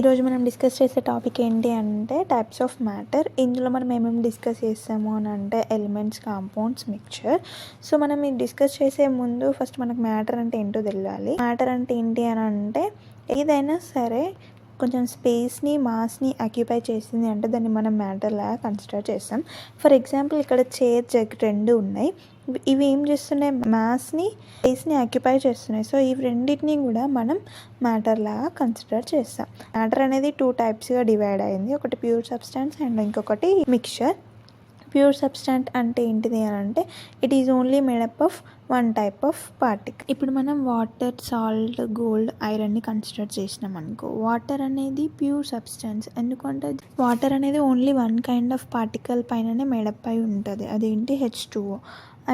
ఈరోజు మనం డిస్కస్ చేసే టాపిక్ ఏంటి అంటే టైప్స్ ఆఫ్ మ్యాటర్. ఇందులో మనం ఏమేమి డిస్కస్ చేస్తాము అని అంటే ఎలిమెంట్స్, కాంపౌండ్స్, మిక్చర్. సో మనం ఇది డిస్కస్ చేసే ముందు ఫస్ట్ మనకు మ్యాటర్ అంటే ఏంటో తెలియాలి. మ్యాటర్ అంటే ఏంటి అని అంటే ఏదైనా సరే కొంచెం స్పేస్ని, మాస్ని ఆక్యుపై చేసింది అంటే దాన్ని మనం మ్యాటర్ లాగా కన్సిడర్ చేస్తాం. ఫర్ ఎగ్జాంపుల్ ఇక్కడ చైర్, జగ్ రెండు ఉన్నాయి. ఇవి ఏం చేస్తున్నాయి? మాస్ని, స్పేస్ని ఆక్యుపై చేస్తున్నాయి. సో ఈ రెండింటిని కూడా మనం మ్యాటర్ లాగా కన్సిడర్ చేస్తాం. మ్యాటర్ అనేది 2 టైప్స్గా డివైడ్ అయింది. ఒకటి ప్యూర్ సబ్స్టాన్స్ అండ్ ఇంకొకటి మిక్చర్. ప్యూర్ సబ్స్టాన్స్ అంటే ఏంటిది అని అంటే it is only made up of 1 type of particle. ఇప్పుడు మనం వాటర్, సాల్ట్, గోల్డ్, ఐరన్ని కన్సిడర్ చేసినాం అనుకో, వాటర్ అనేది ప్యూర్ సబ్స్టాన్స్. ఎందుకంటే వాటర్ అనేది ఓన్లీ 1 కైండ్ ఆఫ్ పార్టికల్ పైననే మేడప్ అయి ఉంటుంది, అదేంటి H2O.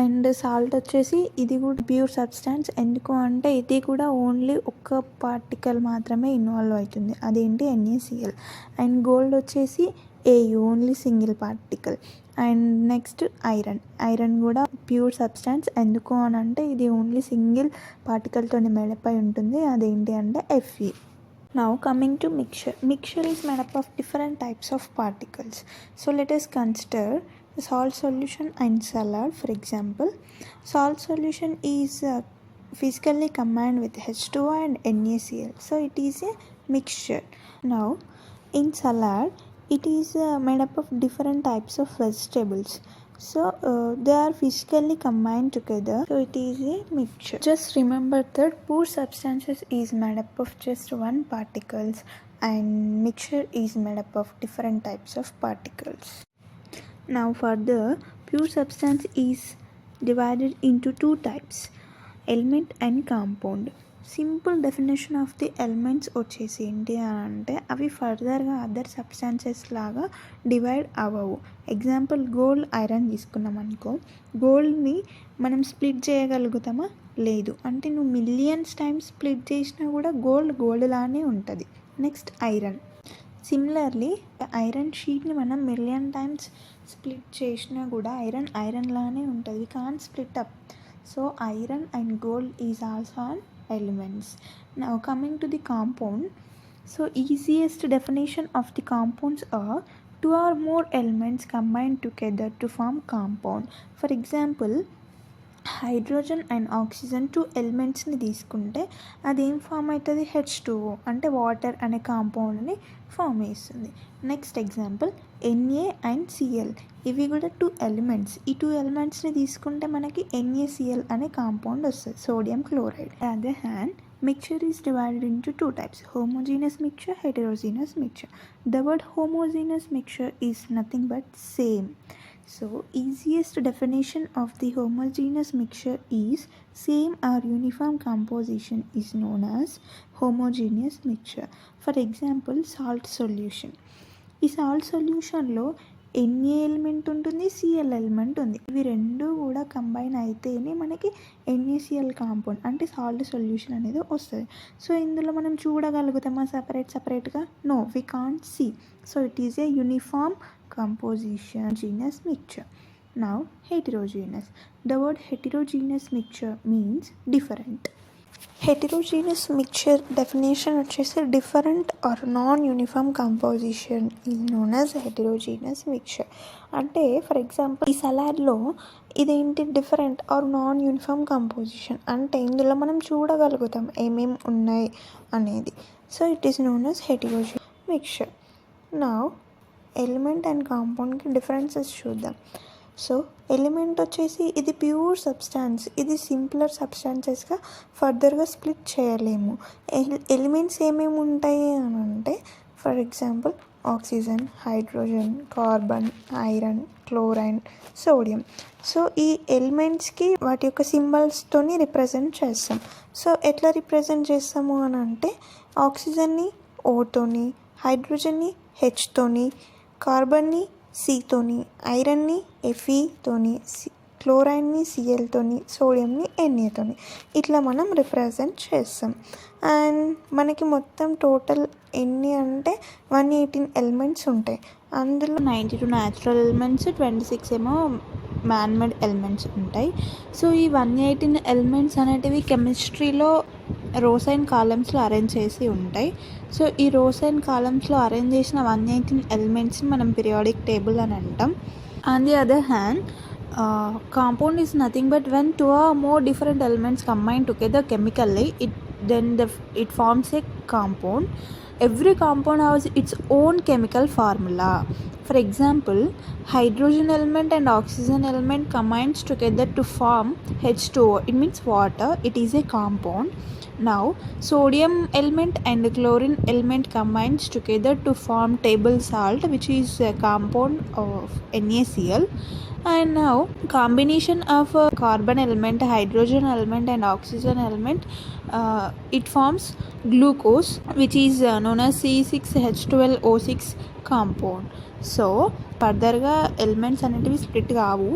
అండ్ సాల్ట్ వచ్చేసి ఇది కూడా ప్యూర్ సబ్స్టాన్స్. ఎందుకు అంటే ఇది కూడా ఓన్లీ ఒక్క పార్టికల్ మాత్రమే ఇన్వాల్వ్ అవుతుంది, అదేంటి NaCl. అండ్ గోల్డ్ వచ్చేసి Au, only single particle. And next iron కూడా ప్యూర్ సబ్స్టాన్స్. ఎందుకు అని అంటే ఇది ఓన్లీ సింగిల్ పార్టికల్తో మేడప్ అయి ఉంటుంది, అదేంటి అంటే Fe. Now coming to mixture. Mixture is made up of different types of particles. So let us consider salt solution and salad. For example, salt solution is physically combined with H2O and NaCl. So it is a mixture. Now in salad it is made up of different types of vegetables. So they are physically combined together, so it is a mixture. Just remember that pure substances is made up of just 1 particles and mixture is made up of different types of particles. Now further, pure substance is divided into 2 types, element and compound. Simple definition of the elements వచ్చేసి ఏంటి అని అంటే అవి ఫర్దర్గా other substances లాగా divide అవ్వవు. Example gold, iron తీసుకున్నాం అనుకో, గోల్డ్ని మనం స్ప్లిట్ చేయగలుగుతామా? లేదు. అంటే నువ్వు మిలియన్స్ టైమ్స్ స్ప్లిట్ చేసినా కూడా గోల్డ్ లానే ఉంటుంది. Next iron. సిమిలర్లీ ఐరన్ షీట్ని మనం మిలియన్ టైమ్స్ స్ప్లిట్ చేసినా కూడా ఐరన్ లానే ఉంటుంది, we can't split up. So iron and gold is also on elements. Now coming to the compound. So easiest definition of the compounds are 2 or more elements combined together to form compound. For example, hydrogen and oxygen 2 ఎలిమెంట్స్ని తీసుకుంటే అది ఏం form అవుతుంది? H2O, అంటే water అనే కాంపౌండ్ని form చేస్తుంది. Next example Na and Cl, ఇవి కూడా 2 elements. ఈ 2 ఎలిమెంట్స్ని తీసుకుంటే మనకి NaCl అనే కాంపౌండ్ వస్తుంది, సోడియం క్లోరైడ్. అదే hand mixture is divided into 2 types, homogeneous mixture, heterogeneous mixture. The word homogeneous mixture is nothing but same. So easiest definition of the homogeneous mixture is same or uniform composition is known as homogeneous mixture. For example, salt solution. ఈ salt సొల్యూషన్లో Na element ఉంటుంది, Cl element ఉంది. ఇవి రెండు కూడా combine అయితేనే మనకి NaCl compound అంటే సాల్ట్ సొల్యూషన్ అనేది వస్తుంది. సో ఇందులో మనం చూడగలుగుతామా సపరేట్గా? No, we can't see. So it is a uniform composition genus mixture. Now heterogeneous. The word heterogeneous mixture means different. Heterogeneous mixture definition వచ్చేసి different or non-uniform composition is known as heterogeneous mixture. అంటే for example ఈ సలాడ్లో ఇదేంటి? Different or non uniform composition. అంటే ఇందులో మనం చూడగలుగుతాం ఏమేమి ఉన్నాయి అనేది. So it is known as heterogeneous mixture. Now element and కాంపౌండ్కి డిఫరెన్సెస్ చూద్దాం. సో ఎలిమెంట్ వచ్చేసి ఇది ప్యూర్ సబ్స్టాన్స్, ఇది సింప్లర్ సబ్స్టాన్సెస్గా ఫర్దర్గా స్ప్లిట్ చేయలేము. ఎలిమెంట్స్ ఏమేమి ఉంటాయి అని అంటే for example oxygen, hydrogen, carbon, iron, chlorine, sodium. So ఈ ఎలిమెంట్స్కి వాటి యొక్క సింబల్స్తోని రిప్రజెంట్ చేస్తాం. సో ఎట్లా రిప్రజెంట్ చేస్తాము అని అంటే ఆక్సిజన్ని ఓతోని, హైడ్రోజన్ని హెచ్తోని, కార్బన్ని Cతోని, ఐరన్ని Feతోని, క్లోరైన్ని Clతోని, సోడియంని Na తోని ఇట్లా మనం రిప్రజెంట్ చేస్తాం. అండ్ మనకి మొత్తం టోటల్ ఎన్ని అంటే 118 ఎలిమెంట్స్ ఉంటాయి. అందులో 92 న్యాచురల్ ఎలిమెంట్స్, 26 ఏమో మ్యాన్మేడ్ ఎలిమెంట్స్ ఉంటాయి. సో ఈ 118 ఎలిమెంట్స్ అనేటివి కెమిస్ట్రీలో రోస్ అండ్ కాలమ్స్లో అరేంజ్ చేసి ఉంటాయి. సో ఈ రోస్ అండ్ కాలమ్స్లో అరేంజ్ చేసిన 118 ఎలిమెంట్స్ని మనం పీరియాడిక్ టేబుల్ అని అంటాం. On the other hand, compound is nothing but when two or more different elements combine together chemically, it forms a compound. Every compound has its own chemical formula. For example, hydrogen element and oxygen element combines together to form H2O. It means water. It is a compound. Now, sodium element and chlorine element combines together to form table salt, which is a compound of NaCl. And now, combination of carbon element, hydrogen element and oxygen element, it forms glucose, which is known as C6H12O6 compound. So ఫర్దర్గా elements అనేటివి split కావు,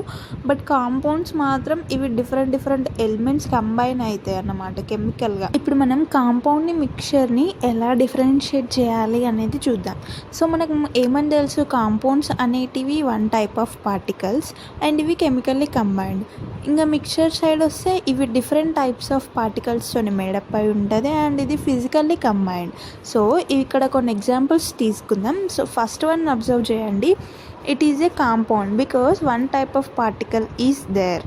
but compounds మాత్రం ఇవి different elements combine అవుతాయి అన్నమాట కెమికల్గా. ఇప్పుడు మనం కాంపౌండ్ని మిక్చర్ని ఎలా డిఫరెన్షియేట్ చేయాలి అనేది చూద్దాం. సో మనకు ఏమని తెలుసు, కాంపౌండ్స్ అనేటివి one type of particles and ఇవి కెమికల్లీ కంబైన్డ్. ఇంకా మిక్చర్ సైడ్ వస్తే ఇవి డిఫరెంట్ టైప్స్ ఆఫ్ పార్టికల్స్తో మేడప్ అయి ఉంటుంది అండ్ ఇది ఫిజికల్లీ కంబైన్డ్. సో ఇక్కడ కొన్ని ఎగ్జాంపుల్స్ తీసుకుందాం. సో ఫస్ట్ వన్ అబ్జర్వ్ చేయండి. It is a compound because one type of particle is there.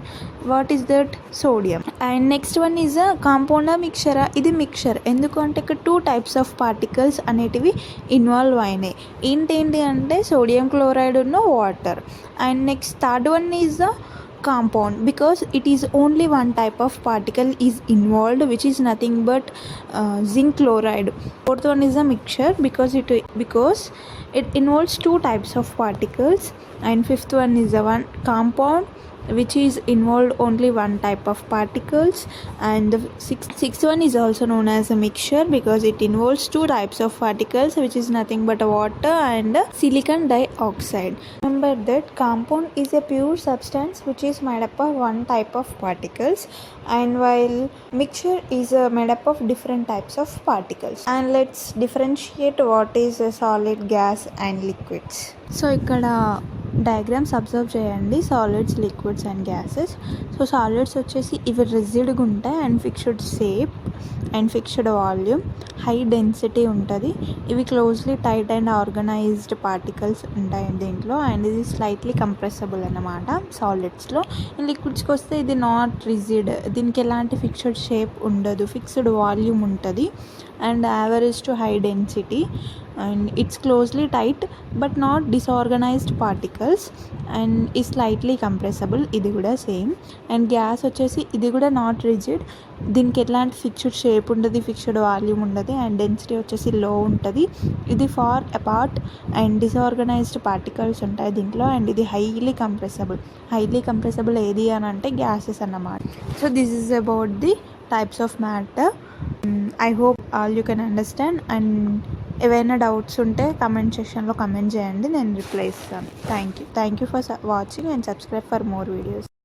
What is that? Sodium. And next one is a compound mixture. ఇది mixture ఎందుకంటే ఇక్కడ 2 types of particles అనేటివి involve అయినాయి. ఏంటి అంటే sodium chloride ఉన్న water. And next third one is the compound because it is only one type of particle is involved, which is nothing but zinc chloride. Fourth one is a mixture because it involves 2 types of particles. And fifth one is a one compound which is involved only one type of particles. And the sixth one is also known as a mixture because it involves 2 types of particles, which is nothing but water and silicon dioxide. Remember that compound is a pure substance which is made up of one type of particles, and while mixture is made up of different types of particles. And let's differentiate what is a solid, gas and liquids. So ikkada diagrams observe చేయండి, solids, liquids and gases. So solids వచ్చేసి ఇవి రిజిడ్గా ఉంటాయి and fixed shape and fixed volume, high density ఉంటుంది. ఇవి closely tight and organised particles ఉంటాయి దీంట్లో and ఇది స్లైట్లీ కంప్రెసబుల్ అన్నమాట సాలిడ్స్లో. లిక్విడ్స్కి వస్తే ఇది నాట్ రిజిడ్, దీనికి ఎలాంటి ఫిక్స్డ్ షేప్ ఉండదు, ఫిక్స్డ్ వాల్యూమ్ ఉంటుంది and average to high density and it's closely tight but not disorganized particles and is slightly compressible. ఇది కూడా సేమ్. అండ్ గ్యాస్ వచ్చేసి ఇది కూడా నాట్ రిజిడ్, దీనికి ఎట్లాంటి ఫిక్స్డ్ షేప్ ఉండదు, ఫిక్స్డ్ వాల్యూమ్ ఉండదు అండ్ డెన్సిటీ వచ్చేసి లో ఉంటుంది. ఇది far apart and disorganised particles ఉంటాయి దీంట్లో అండ్ ఇది హైలీ కంప్రెసబుల్ ఏది అని అంటే గ్యాసెస్ అన్నమాట. So this is about the types of matter. I hope all you can understand. And ఏవైనా డౌట్స్ ఉంటే కమెంట్ సెక్షన్లో కమెంట్ చేయండి, నేను రిప్లై ఇస్తాను. Thank you for watching and subscribe for more videos.